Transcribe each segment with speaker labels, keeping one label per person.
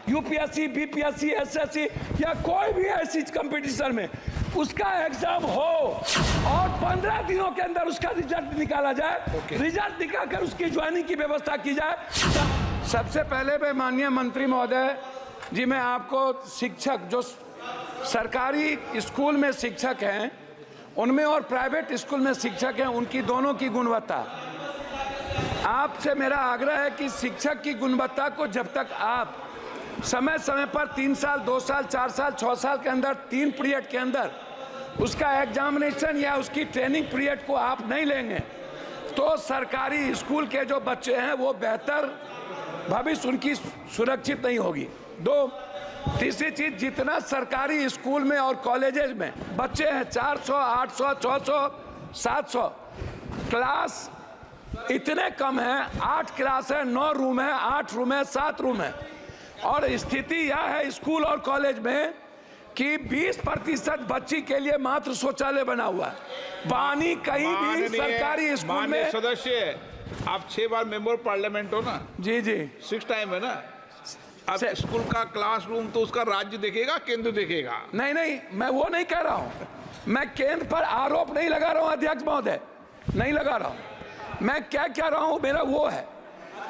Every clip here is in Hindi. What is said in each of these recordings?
Speaker 1: यूपीएससी, बीपीएससी, एसएससी या कोई भी ऐसी कंपटीशन में उसका एग्जाम हो और 15 दिनों के अंदर उसका रिजल्ट निकाला जाए। रिजल्ट निकालकर उसकी ज्वाइनिंग की व्यवस्था की जाए। सबसे पहले मैं माननीय मंत्री महोदय जी, मैं आपको शिक्षक जो सरकारी स्कूल में शिक्षक हैं उनमें और प्राइवेट स्कूल में शिक्षक हैं, उनकी दोनों की गुणवत्ता, आपसे मेरा आग्रह है कि शिक्षक की गुणवत्ता को जब तक आप समय समय पर 3 साल, 2 साल, 4 साल, 6 साल के अंदर 3 पीरियड के अंदर उसका एग्जामिनेशन या उसकी ट्रेनिंग पीरियड को आप नहीं लेंगे तो सरकारी स्कूल के जो बच्चे हैं वो बेहतर भविष्य उनकी सुरक्षित नहीं होगी। तीसरी चीज, जितना सरकारी स्कूल में और कॉलेजेस में बच्चे हैं 400, 800, 600, 700, क्लास इतने कम हैं। 8 क्लास है, 9 रूम है, 8 रूम है, 7 रूम है। और स्थिति यह है स्कूल और कॉलेज में कि 20% बच्ची के लिए मात्र शौचालय बना हुआ है। पानी कहीं भी सरकारी स्कूल में।
Speaker 2: सदस्य, आप 6 बार मेंबर पार्लियामेंट हो ना?
Speaker 1: जी जी,
Speaker 2: 6 टाइम है ना। अब स्कूल का क्लासरूम तो उसका राज्य देखेगा, केंद्र देखेगा?
Speaker 1: नहीं नहीं, मैं वो नहीं कह रहा हूँ। मैं केंद्र पर आरोप नहीं लगा रहा हूँ अध्यक्ष महोदय, नहीं लगा रहा हूँ। मैं क्या कह रहा हूँ, मेरा वो है,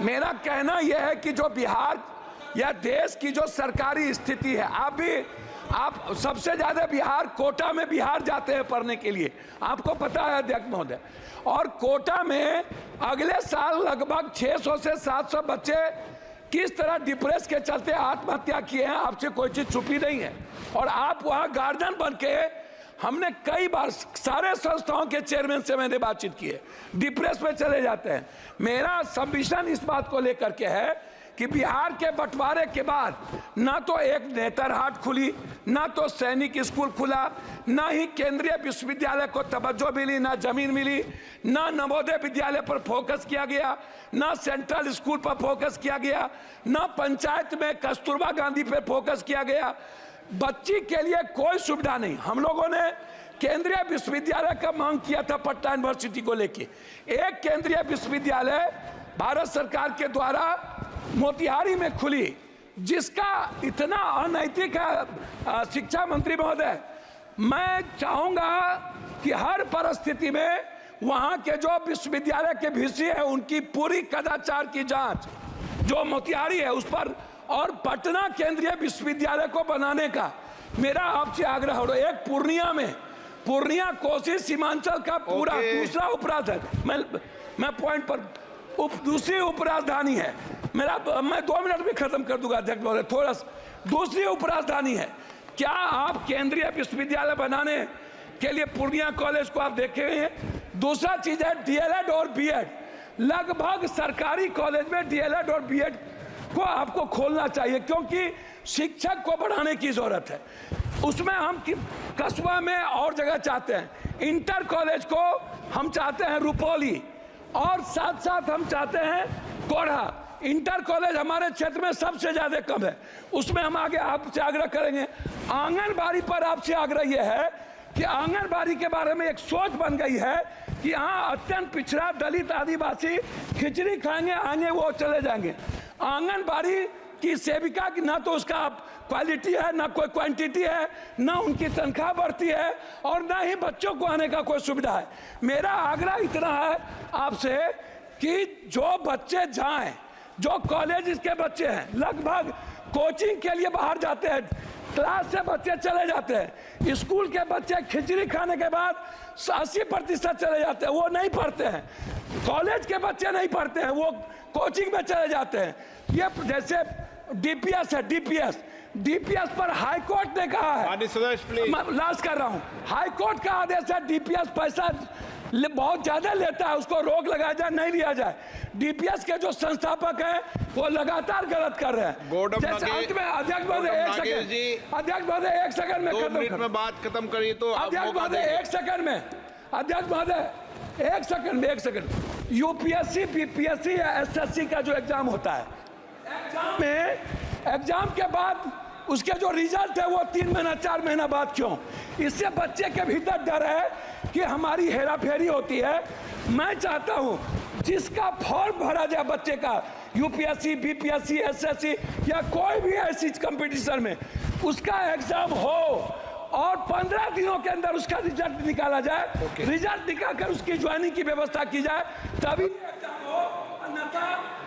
Speaker 1: मेरा कहना यह है कि जो बिहार या देश की जो सरकारी स्थिति है, आप सबसे ज्यादा बिहार कोटा में बिहार जाते हैं पढ़ने के लिए, आपको पता है अध्यक्ष महोदय। और कोटा में अगले साल लगभग 600 से 700 बच्चे किस तरह डिप्रेस के चलते आत्महत्या किए हैं, आपसे कोई चीज छुपी नहीं है। और आप वहां गार्जियन बन के, हमने कई बार सारे संस्थाओं के चेयरमैन से मैंने बातचीत की है, डिप्रेस में चले जाते हैं। मेरा सबमिशन इस बात को लेकर के है कि बिहार के बंटवारे के बाद ना तो एक नेतरहाट खुली, ना तो सैनिक स्कूल खुला, ना ही केंद्रीय विश्वविद्यालय को तवज्जो मिली, ना जमीन मिली, ना नवोदय विद्यालय पर फोकस किया गया, ना सेंट्रल स्कूल पर फोकस किया गया, ना पंचायत में कस्तूरबा गांधी पर फोकस किया गया। बच्ची के लिए कोई सुविधा नहीं। हम लोगों ने केंद्रीय विश्वविद्यालय का मांग किया था पटना यूनिवर्सिटी को लेके। एक केंद्रीय विश्वविद्यालय भारत सरकार के द्वारा मोतिहारी में खुली, जिसका इतना अनैतिक है शिक्षा मंत्री महोदय। मैं चाहूंगा कि हर परिस्थिति में वहां के जो विश्वविद्यालय के वीसी है उनकी पूरी कदाचार की जांच जो मोतिहारी है उस पर, और पटना केंद्रीय विश्वविद्यालय को बनाने का मेरा आपसे आग्रह हो। एक पूर्णिया कोसी सीमांचल का पूरा दूसरा उपराजधानी, मैं पॉइंट पर दूसरी उपराजधानी है मेरा, मैं 2 मिनट में खत्म कर दूंगा अध्यक्ष महोदय, थोड़ा दूसरी उपराजधानी है। क्या आप केंद्रीय विश्वविद्यालय बनाने के लिए पूर्णिया कॉलेज को आप देखे हैं? दूसरा चीज है डीएलएड और बीएड। लगभग सरकारी कॉलेज में डीएलएड और बीएड को आपको खोलना चाहिए, क्योंकि शिक्षक को बढ़ाने की जरूरत है। उसमें हम कस्बा में और जगह चाहते हैं। इंटर कॉलेज को हम चाहते हैं रुपौली, और साथ साथ हम चाहते हैं कोढ़ा। इंटर कॉलेज हमारे क्षेत्र में सबसे ज्यादा कम है, उसमें हम आगे आपसे आग्रह करेंगे। आंगनबाड़ी पर आपसे आग्रह यह है कि आंगनबाड़ी के बारे में एक सोच बन गई है कि यहाँ अत्यंत पिछड़ा दलित आदिवासी खिचड़ी खाएंगे, आएंगे वो चले जाएंगे। आंगनबाड़ी की सेविका की ना तो उसका क्वालिटी है, ना कोई क्वांटिटी है, ना उनकी तनख्वाह बढ़ती है, और ना ही बच्चों को आने का कोई सुविधा है। मेरा आग्रह इतना है आपसे कि जो बच्चे जाएं, जो कॉलेज के बच्चे हैं, लगभग कोचिंग के लिए बाहर जाते हैं, क्लास से बच्चे चले जाते हैं। स्कूल के बच्चे खिचड़ी खाने के बाद 80% चले जाते हैं, वो नहीं पढ़ते हैं। कॉलेज के बच्चे नहीं पढ़ते हैं, वो कोचिंग में चले जाते हैं। ये जैसे डीपीएस है, डीपीएस पर हाई कोर्ट ने कहा है, मैं लास्ट कर रहा हूं, हाई कोर्ट का आदेश है डीपीएस पैसा बहुत ज्यादा लेता है, उसको रोक लगाया जाए, नहीं लिया जाए। डीपीएस के जो संस्थापक हैं वो लगातार गलत कर रहे हैं। जैसे अंत में अध्यक्ष महोदय एक सेकंड में
Speaker 2: 2 मिनट में बात खत्म करिए तो
Speaker 1: अध्यक्ष महोदय एक सेकंड। यूपीएससी, बीपीएससी या एसएससी का जो एग्जाम होता है, एग्जाम के बाद उसके जो रिजल्ट है वो 3 महीना 4 महीना बाद क्यों? इससे बच्चे के भीतर डर है कि हमारी हेराफेरी होती है, मैं चाहता हूं जिसका फॉर्म भरा जाए बच्चे का यूपीएससी, बीपीएससी, एसएससी या कोई भी ऐसी कंपटीशन में, उसका एग्जाम हो और 15 दिनों के अंदर उसका रिजल्ट निकाला जाए। रिजल्ट निकालकर उसकी ज्वाइनिंग की व्यवस्था की जाए, तभी एग्जाम हो। अन्यथा